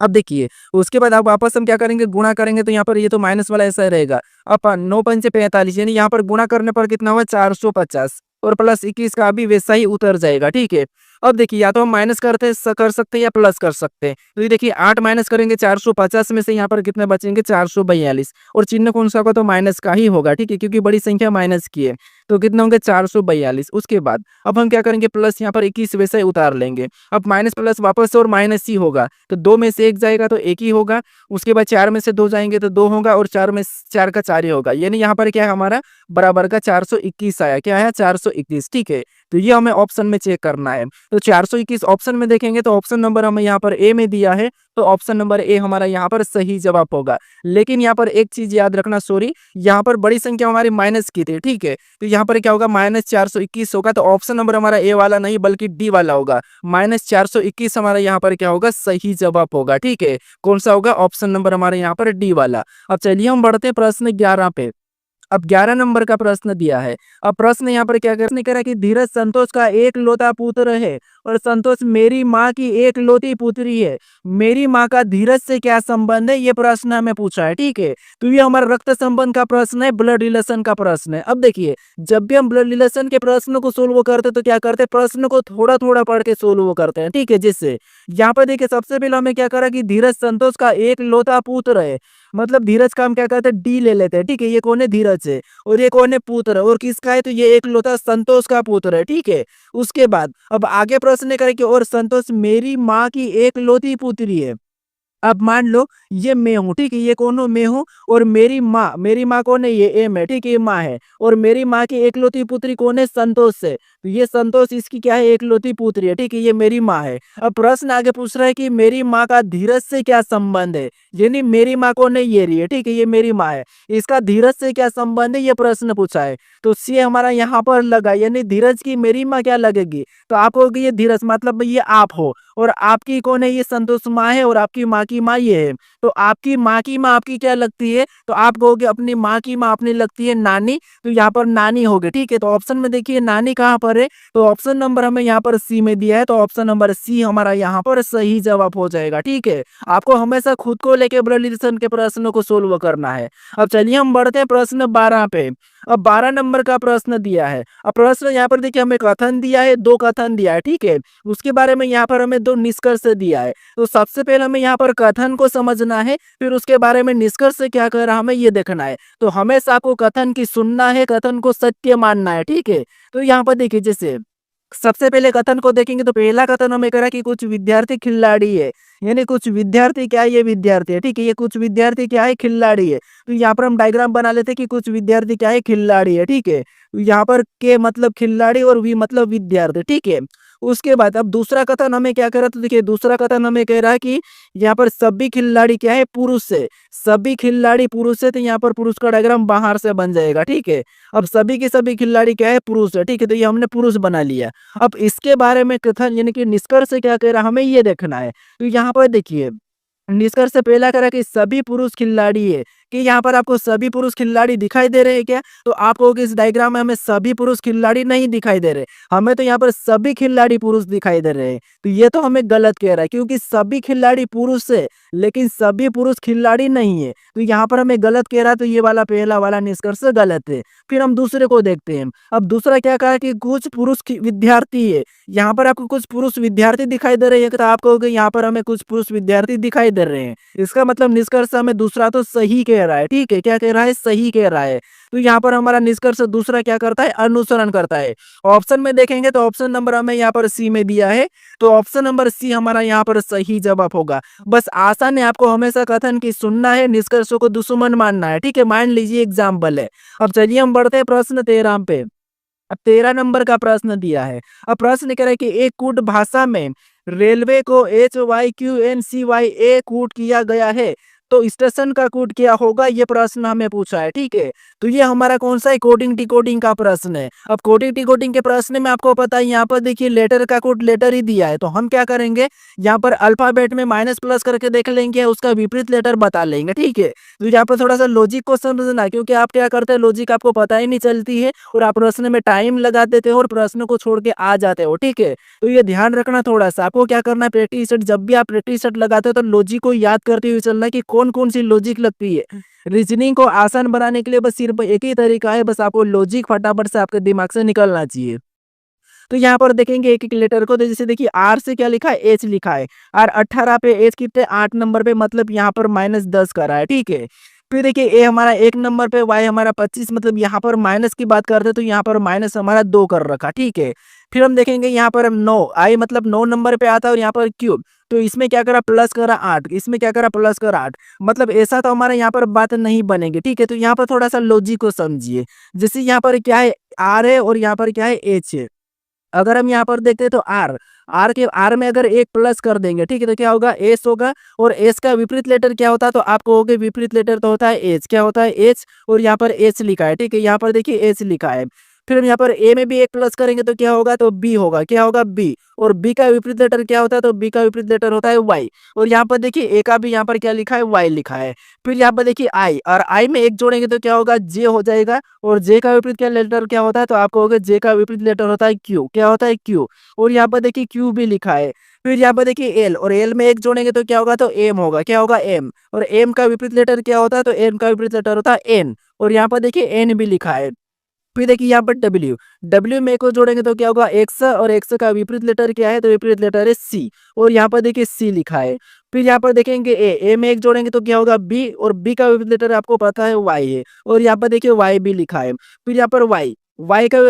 अब देखिए उसके बाद आप वापस हम क्या करेंगे, गुणा करेंगे, तो यहाँ पर ये तो माइनस वाला ऐसा ही रहेगा। अब 9 पंचे 45, यानी यहाँ पर गुणा करने पर कितना हुआ, 450, और प्लस 21 का भी वैसा ही उतर जाएगा, ठीक है। अब देखिए या तो हम माइनस कर सकते हैं या प्लस कर सकते हैं। तो ये देखिए 8 माइनस करेंगे 450 में से यहाँ पर कितने बचेंगे, 442, और चिन्ह कौन सा होगा, तो माइनस का ही होगा, ठीक है, क्योंकि बड़ी संख्या माइनस की है। तो कितने होंगे, 442। उसके बाद अब हम क्या करेंगे, प्लस यहाँ पर 21 वैसे ही उतार लेंगे। अब माइनस प्लस वापस से और माइनस ही होगा, तो 2 में से 1 जाएगा तो 1 ही होगा। उसके बाद 4 में से 2 जाएंगे तो 2 होगा, और 4 में 4 का 4 ही होगा, यानी यहाँ पर क्या है, हमारा बराबर का 421 आया, क्या है, 421, ठीक है। तो ये हमें ऑप्शन में चेक करना है। तो 421 ऑप्शन में देखेंगे तो ऑप्शन नंबर हमें यहाँ पर ए में दिया है, तो ऑप्शन नंबर ए हमारा यहाँ पर सही जवाब होगा। लेकिन यहाँ पर एक चीज याद रखना, सॉरी, यहाँ पर बड़ी संख्या हमारी माइनस की थी, ठीक है। तो यहाँ पर क्या होगा, -421 होगा, तो ऑप्शन नंबर हमारा ए वाला नहीं बल्कि डी वाला होगा। -421 हमारा यहाँ पर क्या होगा, सही जवाब होगा, ठीक है। कौन सा होगा, ऑप्शन नंबर हमारे यहाँ पर डी वाला। अब चलिए हम बढ़ते हैं प्रश्न 11 पे। अब 11 नंबर का प्रश्न दिया है। अब प्रश्न यहाँ पर क्या करने कह रहा है कि धीरज संतोष का एक लौता पुत्र है और संतोष मेरी माँ की एक लौती पुत्री है। मेरी माँ का धीरज से क्या संबंध है, ये प्रश्न हमें पूछा है, ठीक है। तो ये हमारा रक्त संबंध का प्रश्न है, ब्लड रिलेशन का प्रश्न है। अब देखिए जब भी हम ब्लड रिलेशन के प्रश्न को सोल्व करते हैं तो क्या करते हैं, प्रश्न को थोड़ा थोड़ा पढ़ के सोल्व करते हैं, ठीक है। जिससे यहाँ पर देखिए सबसे पहले हमें क्या करा कि धीरज संतोष का एक लौता पुत्र है, मतलब धीरज का हम क्या कहते हैं, डी ले लेते हैं, ठीक है। ये कौन है, धीरज है, और ये कौन है, पुत्र है, और किसका है, तो ये एक लौता संतोष का पुत्र है, ठीक है। उसके बाद अब आगे प्रश्न करें कि और संतोष मेरी माँ की एक लौती पुत्री है। अब मान लो ये मैं हूँ, ठीक है? ये कौन हूँ? मैं हूँ और मेरी माँ कौन है? ये एम है, ठीक है? ये माँ है और मेरी माँ की एकलौती पुत्री कौन है? संतोष है। तो ये संतोष इसकी क्या है? एकलौती पुत्री है, ठीक है? ये मेरी माँ है। अब प्रश्न आगे पूछ रहा है कि मेरी माँ का धीरज से क्या संबंध है? यानी मेरी माँ कौन है? ये रही है, ठीक है? ये मेरी माँ है। इसका धीरज से क्या संबंध है? ये प्रश्न पूछा है। तो सी हमारा यहाँ पर लगा, यानी धीरज की मेरी माँ क्या लगेगी? तो आप कहोगे ये धीरज मतलब ये आप हो और आपकी कौन है? ये संतोष माँ है और आपकी माँ की माँ ये है। तो आपकी माँ की माँ आपकी क्या लगती है? तो आप कहोगे अपनी माँ की माँ अपनी लगती है नानी, तो यहाँ पर नानी हो गई, ठीक है? तो ऑप्शन में देखिए नानी कहाँ पर है? तो ऑप्शन नंबर हमें यहाँ पर सी में दिया है, तो ऑप्शन नंबर सी हमारा यहाँ पर सही जवाब हो जाएगा, ठीक है? आपको हमेशा खुद को लेके ब्लड रिलेशन के प्रश्नों को सोल्व करना है। अब चलिए हम बढ़ते हैं प्रश्न 12 पे। अब 12 नंबर का प्रश्न दिया है। अब प्रश्न यहाँ पर देखिए हमें कथन दिया है, 2 कथन दिया है, ठीक है? उसके बारे में यहाँ पर हमें 2 निष्कर्ष दिया है। तो सबसे पहले हमें यहाँ पर कथन को समझना है, फिर उसके बारे में निष्कर्ष क्या कह रहा है हमें ये देखना है। तो हमेशा आपको कथन की सुनना है, कथन को सत्य मानना है, ठीक है? तो यहाँ पर देखिए जैसे सबसे पहले कथन को देखेंगे तो पहला कथन हमें कह रहा है कि कुछ विद्यार्थी खिलाड़ी है, यानी कुछ विद्यार्थी क्या है? ये विद्यार्थी है, ठीक है? ये कुछ विद्यार्थी क्या है? खिलाड़ी है। तो यहाँ पर हम डायग्राम बना लेते हैं कि कुछ विद्यार्थी क्या है? खिलाड़ी है, ठीक है? तो यहाँ पर के मतलब खिलाड़ी और वी मतलब विद्यार्थी, ठीक है? उसके बाद अब दूसरा कथन हमें क्या कह रहा है? तो देखिए दूसरा कथन हमें कह रहा है कि यहाँ पर सभी खिलाड़ी क्या है? पुरुष है। सभी खिलाड़ी पुरुष है, तो यहाँ पर पुरुष का डायग्राम बाहर से बन जाएगा, ठीक है? अब सभी के सभी खिलाड़ी क्या है? पुरुष है, ठीक है? तो ये हमने पुरुष बना लिया। अब इसके बारे में कथन यानी कि निष्कर्ष क्या कह रहा है हमें ये देखना है। तो यहाँ पर देखिए निष्कर्ष से पहला कह रहा है कि सभी पुरुष खिलाड़ी है, कि यहाँ पर आपको सभी पुरुष खिलाड़ी दिखाई दे रहे हैं क्या? तो आप कहोगे इस डायग्राम में हमें सभी पुरुष खिलाड़ी नहीं दिखाई दे रहे, हमें तो यहाँ पर सभी खिलाड़ी पुरुष दिखाई दे रहे हैं। तो ये तो हमें गलत कह रहा है क्योंकि सभी खिलाड़ी पुरुष है लेकिन सभी पुरुष खिलाड़ी नहीं है। तो यहाँ पर हमें गलत कह रहा है, तो ये वाला पहला वाला निष्कर्ष गलत है। फिर हम दूसरे को देखते हैं। अब दूसरा क्या कहा है कि कुछ पुरुष विद्यार्थी है, यहाँ पर आपको कुछ पुरुष विद्यार्थी दिखाई दे रहे हैं, तो आप कहोगे यहाँ पर हमें कुछ पुरुष विद्यार्थी दिखाई दे रहे हैं। इसका मतलब निष्कर्ष हमें दूसरा तो सही कह रहा है, ठीक है? क्या कह रहा है? सही कह रहा है। तो यहाँ पर हमारा निष्कर्ष दूसरा क्या करता है? अनुसरण करता है। ऑप्शन में देखेंगे तो ऑप्शन नंबर हमें यहाँ पर सी में दिया है, तो ऑप्शन नंबर सी हमारा यहाँ पर सही जवाब होगा। बस आसान है, आपको हमेशा कथन की सुनना है, निष्कर्षों को दुश्मन मानना है, ठीक है? मान लीजिए एग्जाम्पल है। अब चलिए हम बढ़ते हैं प्रश्न 13 पे। अब 13 नंबर का प्रश्न दिया है। अब प्रश्न कह रहा है कि एक कूट भाषा में रेलवे को HYQNCYA कूट किया गया है, तो स्टेशन का कूट क्या होगा? ये प्रश्न हमें पूछा है, ठीक है? तो ये हमारा कौन सा है? कोडिंग डिकोडिंग का प्रश्न है। अब कोडिंग डिकोडिंग के प्रश्न में आपको पता है यहाँ पर देखिए लेटर का कोड लेटर ही दिया है, तो हम क्या करेंगे यहाँ पर अल्फाबेट में माइनस प्लस करके देख लेंगे, उसका विपरीत लेटर बता लेंगे, ठीक है? तो यहाँ पर थोड़ा सा लॉजिक को समझना, क्योंकि आप क्या करते हैं लॉजिक आपको पता ही नहीं चलती है और आप प्रश्न में टाइम लगा देते हो और प्रश्न को छोड़ के आ जाते हो, ठीक है? तो ये ध्यान रखना थोड़ा सा, आपको क्या करना है प्रैक्टिस सेट, जब भी आप प्रैक्टिस सेट लगाते हो तो लॉजिक को याद करते हुए चलना कि कौन कौन सी लॉजिक लगती है। रीजनिंग को आसान बनाने के लिए बस सिर्फ एक ही तरीका है, बस आपको लॉजिक फटाफट से आपके दिमाग से निकलना चाहिए। तो यहाँ पर देखेंगे एक-एक लेटर को, तो जैसे देखिए आर से क्या लिखा है? एच लिखा है। आर 18 पे, एच कितने 8 नंबर पे, मतलब यहाँ पर -10 करा है, ठीक है? फिर देखिए ए हमारा 1 नंबर पे, वाई हमारा 25, मतलब यहाँ पर माइनस की बात करते हैं तो यहाँ पर माइनस हमारा 2 कर रखा, ठीक है? फिर हम देखेंगे यहाँ पर 9 आई मतलब 9 नंबर पे आता है और यहाँ पर क्यूब, तो इसमें क्या करा? प्लस करा 8, इसमें क्या करा? प्लस करा 8, मतलब ऐसा तो हमारे यहाँ पर बात नहीं बनेगी, ठीक है? तो यहाँ पर थोड़ा-सा लॉजिक को समझिए। जैसे यहाँ पर क्या है? आर है और यहाँ पर क्या है? एच है। अगर हम यहाँ पर देखते हैं तो आर में अगर एक प्लस कर देंगे, ठीक है? तो क्या होगा? एस होगा और एस का विपरीत लेटर क्या होता है? तो आप कहोगे विपरीत लेटर तो होता है एच। क्या होता है? एच, और यहाँ पर एच लिखा है, ठीक है? यहाँ पर देखिए एच लिखा है। फिर हम यहाँ पर ए में भी एक प्लस करेंगे तो क्या होगा? तो बी होगा। क्या होगा? बी, और बी का विपरीत लेटर क्या होता है? तो बी का विपरीत लेटर होता है वाई, और यहाँ पर देखिए ए का भी यहाँ पर क्या लिखा है? वाई लिखा है। फिर यहाँ पर देखिए आई, और आई में एक जोड़ेंगे तो क्या होगा? जे हो जाएगा, और जे का विपरीत क्या लेटर क्या होता है? तो आप कहोगे जे का विपरीत लेटर होता है क्यू। क्या होता है? क्यू, और यहाँ पर देखिए क्यू भी लिखा है। फिर यहाँ पर देखिए एल, और एल में एक जोड़ेंगे तो क्या होगा? तो एम होगा। क्या होगा? एम, और एम का विपरीत लेटर क्या होता है? तो एम का विपरीत लेटर होता है एन, और यहाँ पर देखिए एन भी लिखा है। फिर देखिए यहाँ पर डब्ल्यू, डब्ल्यू में को जोड़ेंगे तो क्या होगा? एक्स, और एक्स का विपरीत लेटर क्या है? तो विपरीत लेटर है सी, और यहाँ पर देखिए सी लिखा है। फिर यहाँ पर देखेंगे ए में एक जोड़ेंगे तो क्या होगा? बी, और बी का विपरीत लेटर आपको पता है वाई है, और यहाँ पर देखिए वाई भी लिखा है। फिर यहाँ पर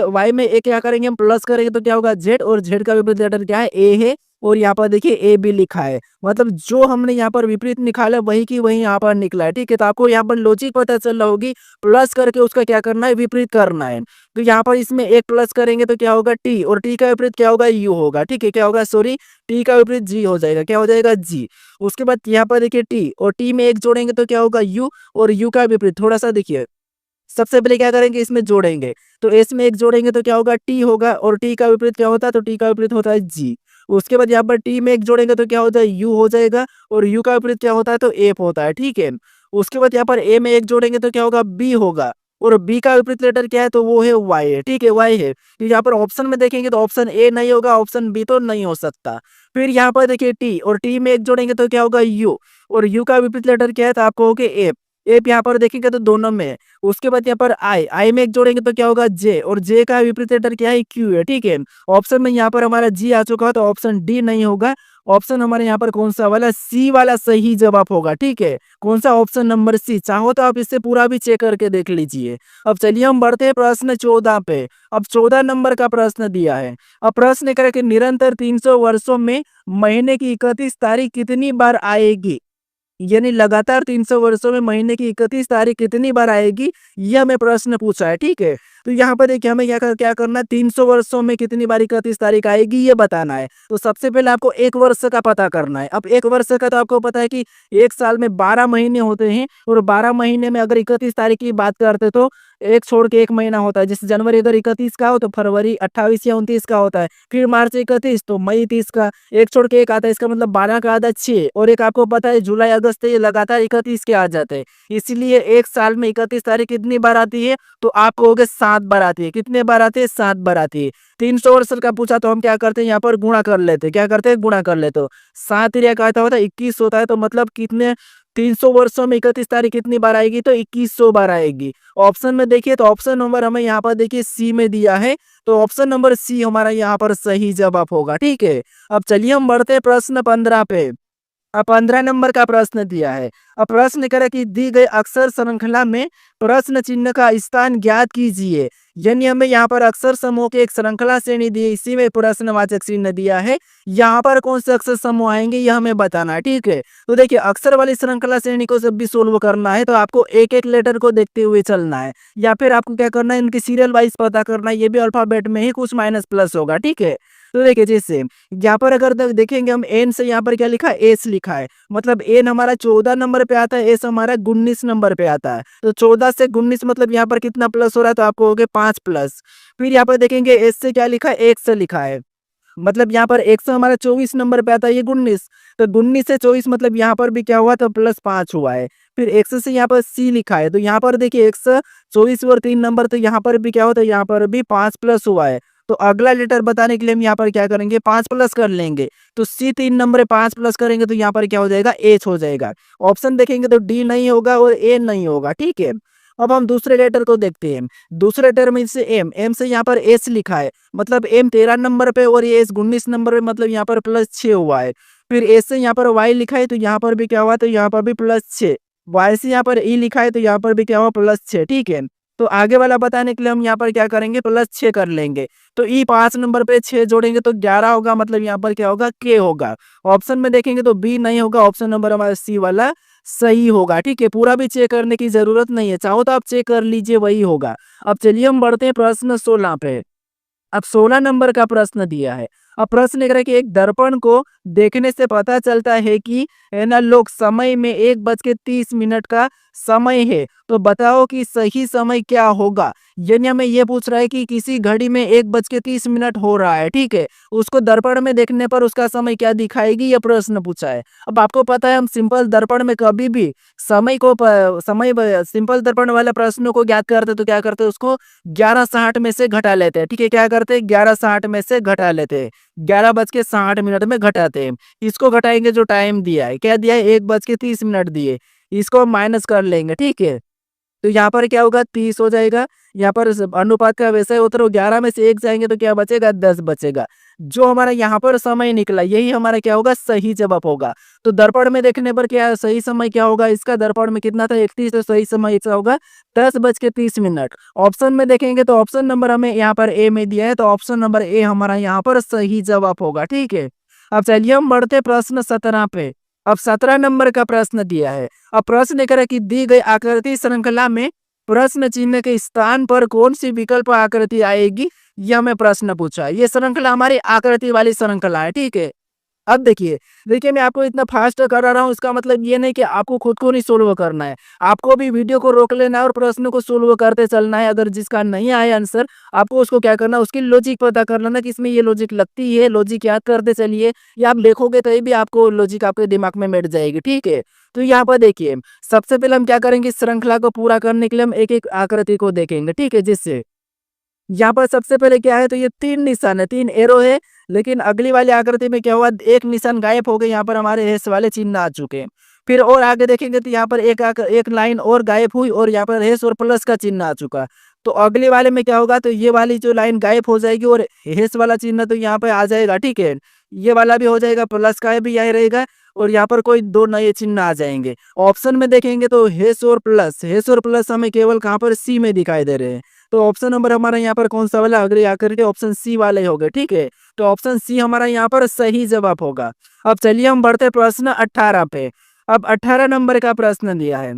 वाई में एक क्या करेंगे हम? प्लस करेंगे तो क्या होगा? जेड, और जेड का विपरीत लेटर क्या है? ए है, और यहाँ पर देखिए ए बी लिखा है। मतलब जो हमने यहाँ पर विपरीत निकाला वही की वही यहाँ पर निकला है, ठीक है। तो आपको यहाँ पर लॉजिक पता चल रहा होगी, प्लस करके उसका क्या करना है, विपरीत करना है। तो यहाँ पर इसमें एक प्लस करेंगे तो क्या होगा, टी, और टी का विपरीत क्या होगा, यू होगा, ठीक है। क्या होगा, सॉरी, टी का विपरीत जी हो जाएगा, क्या हो जाएगा, जी। उसके बाद यहाँ पर देखिए टी, और टी में एक जोड़ेंगे तो क्या होगा, यू, और यू का विपरीत थोड़ा सा देखिए, सबसे पहले क्या करेंगे, इसमें जोड़ेंगे। तो एस में एक जोड़ेंगे तो क्या होगा, टी होगा, और टी का विपरीत क्या होता है, तो टी का विपरीत होता है जी। उसके बाद यहाँ पर टी में एक जोड़ेंगे तो क्या होता है, यू हो जाएगा, और यू का विपरीत क्या होता है, तो एफ होता है, ठीक है। उसके बाद यहाँ पर ए में एक जोड़ेंगे तो क्या होगा, बी होगा, और बी का विपरीत लेटर क्या है, तो वो है वाई है, ठीक है, वाई है। तो यहाँ पर ऑप्शन में देखेंगे तो ऑप्शन ए नहीं होगा, ऑप्शन बी तो नहीं हो सकता। फिर यहाँ पर देखिए टी, और टी में एक जोड़ेंगे तो क्या होगा, यू, और यू का विपरीत लेटर क्या है, तो आपको होगा एफ। एफ यहाँ पर देखेंगे तो दोनों में है। उसके बाद यहाँ पर आई, आई में एक जोड़ेंगे तो क्या होगा, जे, और जे का विपरीत लेटर क्या है, क्यू है, ठीक है। ऑप्शन में यहाँ पर हमारा जी आ चुका है, तो ऑप्शन डी नहीं होगा। ऑप्शन हमारे यहाँ पर कौन सा वाला, सी वाला सही जवाब होगा, ठीक है। कौन सा, ऑप्शन नंबर सी। चाहो तो आप इससे पूरा भी चेक करके देख लीजिए। अब चलिए हम बढ़ते हैं प्रश्न 14 पे। अब 14 नंबर का प्रश्न दिया है। अब प्रश्न करे कि निरंतर 300 वर्षों में महीने की 31 तारीख कितनी बार आएगी, यानी लगातार 300 वर्षों में महीने की 31 तारीख कितनी बार आएगी, यह हमें प्रश्न पूछा है, ठीक है। तो यहाँ पर देखिए हमें क्या करना है, 300 वर्षों में कितनी बार 31 तारीख आएगी ये बताना है। तो सबसे पहले आपको एक वर्ष का पता करना है। अब एक वर्ष का तो आपको पता है कि एक साल में 12 महीने होते हैं, और 12 महीने में अगर 31 तारीख की बात करते तो एक छोड़ के एक महीना होता है। जैसे जनवरी अगर 31 का हो तो फरवरी 28 या 29 का होता है, फिर मार्च 31 तो मई 30 का, एक छोड़ के एक आता है, इसका मतलब 12 का आधा 6, और एक आपको पता है जुलाई अगस्त ये लगातार 31 के आ जाते हैं। इसलिए एक साल में 31 तारीख कितनी बार आती है, तो आप कहोगे 7 बार आती है। कितने बार आती है, 7 बार आती है। 300 वर्ष का पूछा तो हम क्या करते हैं, यहाँ पर गुणा कर लेते हैं। क्या करते हैं, गुणा कर लेते हो। 7 तिरिया का आता होता है 21 होता है, तो मतलब कितने, 300 वर्षों में 31 तारीख कितनी बार आएगी, तो 2100 बार आएगी। ऑप्शन में देखिए तो ऑप्शन नंबर हमें यहाँ पर देखिए सी में दिया है, तो ऑप्शन नंबर सी हमारा यहाँ पर सही जवाब होगा, ठीक है। अब चलिए हम बढ़ते हैं प्रश्न 15 पे। अब 15 नंबर का प्रश्न दिया है। अब प्रश्न करे कि दी गई अक्षर श्रृंखला में प्रश्न चिन्ह का स्थान ज्ञात कीजिए। यानी हमें यहाँ पर अक्षर समूह की एक श्रृंखला श्रेणी दी है, इसी में प्रश्नवाचक चिन्ह दिया है। यहाँ पर कौन से अक्षर समूह आएंगे यह हमें बताना है, ठीक है। तो देखिए अक्षर वाली श्रृंखला श्रेणी को जब भी सोल्व करना है तो आपको एक एक लेटर को देखते हुए चलना है, या फिर आपको क्या करना है, इनकी सीरियल वाइज पता करना है। ये भी अल्फाबेट में ही कुछ माइनस प्लस होगा, ठीक है। तो देखिए जैसे यहाँ पर अगर देखेंगे हम एन से, यहाँ पर क्या लिखा है, एस लिखा है। मतलब एन हमारा 14 नंबर पे आता है, एस हमारा 19 नंबर पे आता है। तो 14 से 19 मतलब यहाँ पर कितना प्लस हो रहा है, तो आपको हो गया 5 प्लस। फिर यहाँ पर देखेंगे एस से क्या लिखा है, एक से लिखा है। मतलब यहाँ पर एक से हमारा 24 नंबर पे आता है, ये 19। तो 19 से 24 मतलब यहाँ पर भी क्या हुआ, तो +5 हुआ है। फिर एक से यहाँ पर सी लिखा है, तो यहाँ पर देखिए 124 और 3 नंबर, तो यहाँ पर भी क्या होता है, यहाँ पर भी 5 प्लस हुआ है। तो अगला लेटर बताने के लिए हम यहाँ पर क्या करेंगे, 5 प्लस कर लेंगे। तो सी 3 नंबर है, 5 प्लस करेंगे तो यहाँ पर क्या हो जाएगा, एच हो जाएगा। ऑप्शन देखेंगे तो डी नहीं होगा और ए नहीं होगा, ठीक है। अब हम दूसरे लेटर को देखते हैं। दूसरे लेटर में से एम, एम से यहाँ पर एस लिखा है। मतलब एम 13 नंबर पे और ये एस 19 नंबर पे, मतलब यहाँ पर +6 हुआ है। फिर एस से यहाँ पर वाई लिखा है, तो यहाँ पर भी क्या हुआ, तो यहाँ पर भी +6। वाई से यहाँ पर ई लिखा है, तो यहाँ पर भी क्या हुआ, +6, ठीक है। तो आगे वाला बताने के लिए हम यहाँ पर क्या करेंगे, +6 कर लेंगे। तो ई 5 नंबर पे 6 जोड़ेंगे तो 11 होगा, मतलब यहाँ पर क्या होगा, के होगा। ऑप्शन में देखेंगे तो बी नहीं होगा, ऑप्शन नंबर हमारा सी वाला सही होगा, ठीक है। पूरा भी चेक करने की जरूरत नहीं है, चाहो तो आप चेक कर लीजिए, वही होगा। अब चलिए हम बढ़ते हैं प्रश्न 16 पे। अब 16 नंबर का प्रश्न दिया है। अब प्रश्न कह रहा है कि एक दर्पण को देखने से पता चलता है कि है ना, लोग समय में 1:30 का समय है, तो बताओ कि सही समय क्या होगा। यानी हमें ये पूछ रहा है कि किसी घड़ी में 1:30 हो रहा है, ठीक है। उसको दर्पण में देखने पर उसका समय क्या दिखाएगी, यह प्रश्न पूछा है। अब आपको पता है हम सिंपल दर्पण में कभी भी समय को सिंपल दर्पण वाले प्रश्नों को ज्ञात करते तो क्या करते, उसको 11:60 में से घटा लेते हैं, ठीक है। क्या करते हैं, 11:60 में से घटा लेते हैं, 11:60 में घटाते हैं। इसको घटाएंगे जो टाइम दिया है, क्या दिया है, 1:30 दिए, इसको माइनस कर लेंगे, ठीक है। तो यहाँ पर क्या होगा, 30 हो जाएगा। यहाँ पर अनुपात का वैसा ही उतरो, 11 में से 1 जाएंगे तो क्या बचेगा, 10 बचेगा। जो हमारा यहाँ पर समय निकला यही हमारा क्या होगा, सही जवाब होगा। तो दर्पण में देखने पर क्या सही समय क्या होगा, इसका दर्पण में कितना था, 31, तो सही समय इसका होगा 10:30। ऑप्शन में देखेंगे तो ऑप्शन नंबर हमें यहाँ पर ए में दिया है, तो ऑप्शन नंबर ए हमारा यहाँ पर सही जवाब होगा, ठीक है। अब चलिए हम बढ़ते हैं प्रश्न 17 पे। अब 17 नंबर का प्रश्न दिया है। अब प्रश्न कह रहा है कि दी गई आकृति श्रृंखला में प्रश्न चिन्ह के स्थान पर कौन सी विकल्प आकृति आएगी, यह हमें प्रश्न पूछा है। ये श्रृंखला हमारी आकृति वाली श्रृंखला है, ठीक है। अब देखिए, देखिए मैं आपको इतना फास्ट करा रहा हूँ, इसका मतलब ये नहीं कि आपको खुद को नहीं सोल्व करना है। आपको भी वीडियो को रोक लेना है और प्रश्न को सोल्व करते चलना है। अगर जिसका नहीं आया आंसर, आपको उसको क्या करना है, उसकी लॉजिक पता कर लेना कि इसमें ये लॉजिक लगती है, लॉजिक याद करते चलिए। या आप देखोगे तभी भी आपको लॉजिक आपके दिमाग में बैठ जाएगी, ठीक है। तो यहाँ पर देखिए, सबसे पहले हम क्या करेंगे, इस श्रृंखला को पूरा करने के लिए हम एक-एक आकृति को देखेंगे, ठीक है। जिससे यहाँ पर सबसे पहले क्या है, तो ये 3 निशान है, 3 एरो है। लेकिन अगली वाली आकृति में क्या हुआ, एक निशान गायब हो गए, यहाँ पर हमारे हैश वाले चिन्ह आ चुके हैं। फिर और आगे देखेंगे तो यहाँ पर एक लाइन और गायब हुई और यहाँ पर हैश और प्लस का चिन्ह आ चुका। तो अगले वाले में क्या होगा, तो ये वाली जो लाइन गायब हो जाएगी और हैश वाला चिन्ह तो यहाँ पे आ जाएगा, ठीक है। ये वाला भी हो जाएगा, प्लस का भी यही रहेगा और यहाँ पर कोई 2 नए चिन्ह आ जाएंगे। ऑप्शन में देखेंगे तो हैश और प्लस हमें केवल कहाँ पर सी में दिखाई दे रहे हैं। तो ऑप्शन नंबर हमारा यहाँ पर कौन सा वाला, अगले आकृति ऑप्शन सी वाले हो गए, ठीक है। तो ऑप्शन सी हमारा यहाँ पर सही जवाब होगा। अब चलिए हम बढ़ते प्रश्न 18 पे। अब 18 नंबर का प्रश्न दिया है।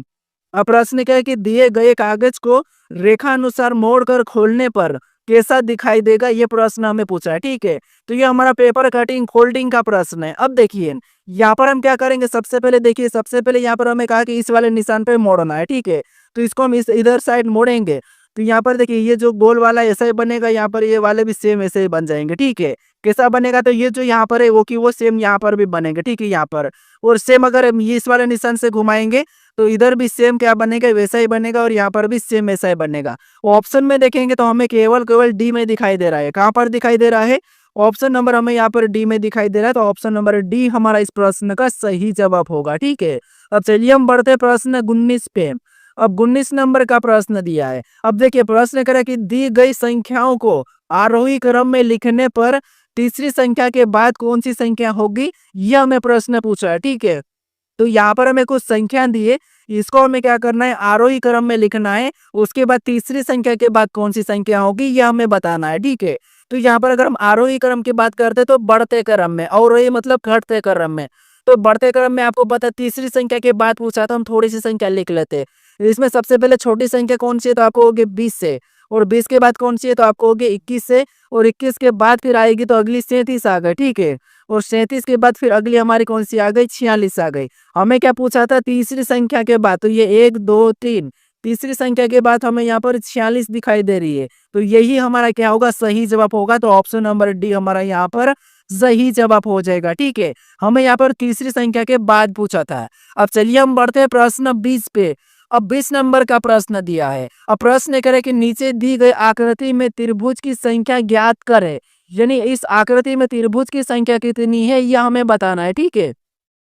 अब प्रश्न क्या है कि दिए गए कागज को रेखा अनुसार मोड़कर खोलने पर कैसा दिखाई देगा, ये प्रश्न हमें पूछा है, ठीक है। तो ये हमारा पेपर कटिंग फोल्डिंग का प्रश्न है। अब देखिए, यहाँ पर हम क्या करेंगे, सबसे पहले देखिए, सबसे पहले यहाँ पर हमें कहा कि इस वाले निशान पे मोड़ना है, ठीक है। तो इसको हम इस इधर साइड मोड़ेंगे तो यहाँ पर देखिए, ये जो गोल वाला ऐसा ही बनेगा, यहाँ पर ये वाले भी सेम ऐसे ही बन जाएंगे, ठीक है। कैसा बनेगा, तो ये जो यहाँ पर है वो की वो सेम यहाँ पर भी बनेंगे, ठीक है, यहाँ पर। और सेम अगर हम ये इस वाले निशान से घुमाएंगे तो इधर भी सेम क्या बनेगा, वैसा ही बनेगा और यहाँ पर भी सेम ऐसा ही बनेगा। ऑप्शन में देखेंगे तो हमें केवल केवल डी में दिखाई दे रहा है। कहाँ पर दिखाई दे रहा है, ऑप्शन नंबर हमें यहाँ पर डी में दिखाई दे रहा है। तो ऑप्शन नंबर डी हमारा इस प्रश्न का सही जवाब होगा, ठीक है। अब चलिए हम बढ़ते प्रश्न 19 पे। अब 19 नंबर का प्रश्न दिया है। अब देखिए, प्रश्न करें कि दी गई संख्याओं को आरोही क्रम में लिखने पर तीसरी संख्या के बाद कौन सी संख्या होगी, यह हमें प्रश्न पूछा है, ठीक है। तो यहाँ पर हमें कुछ संख्या दिए, इसको हमें क्या करना है, आरोही क्रम में लिखना है। उसके बाद तीसरी संख्या के बाद कौन सी संख्या होगी, यह हमें बताना है, ठीक है। तो यहाँ पर अगर हम आरोही क्रम की बात करते हैं तो बढ़ते क्रम में, अवरोही मतलब घटते क्रम में। तो बढ़ते क्रम में आपको पता, तीसरी संख्या के बाद पूछा तो हम थोड़ी सी संख्या लिख लेते हैं। इसमें सबसे पहले छोटी संख्या कौन सी है, तो आपको होगी 20 से। और 20 के बाद कौन सी है, तो आपको होगी 21 से। और 21 के बाद फिर आएगी तो अगली 37 आ गई, ठीक है। और 37 के बाद फिर अगली हमारी कौन सी आ गई, 46 आ गई। हमें क्या पूछा था, तीसरी संख्या के बाद, तो ये 1 2 3, तीसरी संख्या के बाद हमें यहाँ पर 46 दिखाई दे रही है। तो यही हमारा क्या होगा, सही जवाब होगा। तो ऑप्शन नंबर डी हमारा यहाँ पर सही जवाब हो जाएगा, ठीक है। हमें यहाँ पर तीसरी संख्या के बाद पूछा था। अब चलिए हम बढ़ते हैं प्रश्न 20 पे। अब 20 नंबर का प्रश्न दिया है। अब प्रश्न करे कि नीचे दी गई आकृति में त्रिभुज की संख्या ज्ञात करे, यानी इस आकृति में त्रिभुज की संख्या कितनी है, यह हमें बताना है, ठीक है।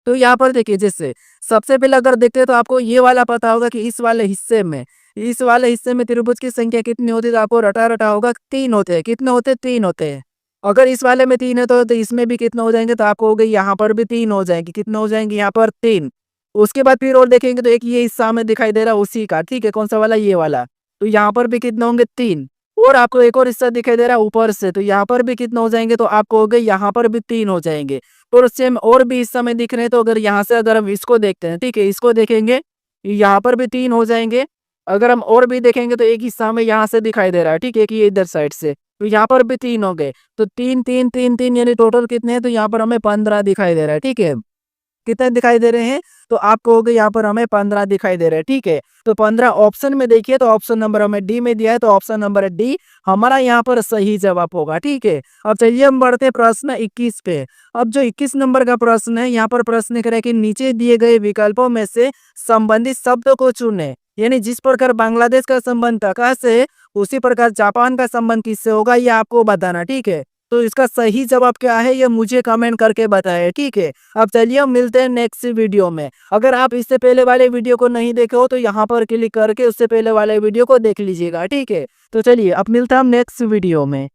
तो यहाँ पर देखिए, जैसे सबसे पहले अगर देखते हैं तो आपको ये वाला पता होगा कि इस वाले हिस्से में त्रिभुज की संख्या कितनी होती है, तो आपको रटा रटा होगा, 3 होते हैं। कितने होते हैं, 3 होते हैं। अगर इस वाले में 3 है तो इसमें भी कितने हो जाएंगे, तो आपको हो गई, यहाँ पर भी 3 हो जाएंगे। कितने हो जाएंगे, यहाँ पर 3। उसके बाद फिर और देखेंगे तो एक ये हिस्सा में दिखाई दे रहा है उसी का, ठीक है। कौन सा वाला, ये वाला। तो यहाँ पर भी कितने होंगे, 3। और आपको एक और हिस्सा दिखाई दे रहा है ऊपर से, तो यहाँ पर भी कितने हो जाएंगे, तो आपको हो गए, यहाँ पर भी 3 हो जाएंगे। और सेम और भी हिस्सा में दिख रहे हैं, तो अगर यहाँ से अगर हम इसको देखते हैं, ठीक है, इसको देखेंगे, यहाँ पर भी 3 हो जाएंगे। अगर हम और भी देखेंगे तो एक हिस्सा में यहाँ से दिखाई दे रहा है, ठीक है, कि ये इधर साइड से, तो यहाँ पर भी 3 हो गए। तो 3 3 3 3 यानी टोटल कितने हैं, तो यहाँ पर हमें 15 दिखाई दे रहा है, ठीक है। कितने दिखाई दे रहे हैं, तो आपको हो गए, यहाँ पर हमें 15 दिखाई दे रहे हैं, ठीक है। तो 15 ऑप्शन में देखिए, तो ऑप्शन नंबर हमें डी में दिया है, तो ऑप्शन नंबर डी हमारा यहाँ पर सही जवाब होगा, ठीक है। अब चलिए हम बढ़ते हैं प्रश्न 21 पे। अब जो 21 नंबर का प्रश्न है, यहाँ पर प्रश्न करें कि नीचे दिए गए विकल्पों में से संबंधित शब्द को चुने, यानी जिस प्रकार बांग्लादेश का संबंध टका से है, उसी प्रकार जापान का संबंध किससे होगा, ये आपको बताना, ठीक है। तो इसका सही जवाब क्या है, ये मुझे कमेंट करके बताएं, ठीक है। अब चलिए हम मिलते हैं नेक्स्ट वीडियो में। अगर आप इससे पहले वाले वीडियो को नहीं देखे हो तो यहाँ पर क्लिक करके उससे पहले वाले वीडियो को देख लीजिएगा, ठीक है। तो चलिए अब मिलते हैं हम नेक्स्ट वीडियो में।